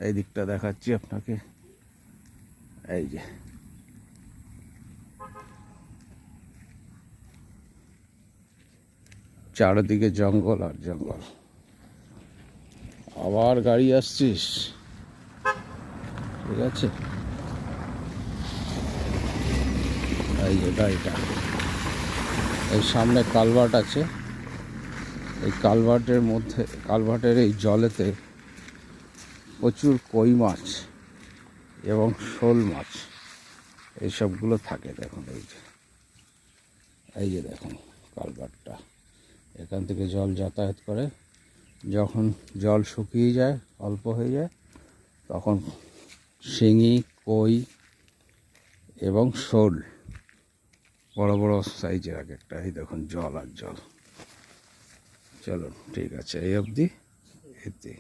এই দিকটা দেখাচ্ছি আপনাকে। এই যে চারিদিকে জঙ্গল আর জঙ্গল। আবার গাড়ি আসছিস, ঠিক আছে। এই যে গাড়িটা, এই সামনে কালভার্ট আছে, এই কালভার্টের মধ্যে, কালভার্টের এই জলেতে প্রচুর কই মাছ এবং শোল মাছ এইসবগুলো থাকে। দেখুন এই যে দেখুন কালভার্টটা, এখান থেকে জল যাতায়াত করে। যখন জল শুকিয়ে যায়, অল্প হয়ে যায়, তখন শিঙি, কই এবং শোল বড় বড় সাইজের এক একটা। এই দেখুন জল আর জল। চলুন, ঠিক আছে, এই অবধি এতে।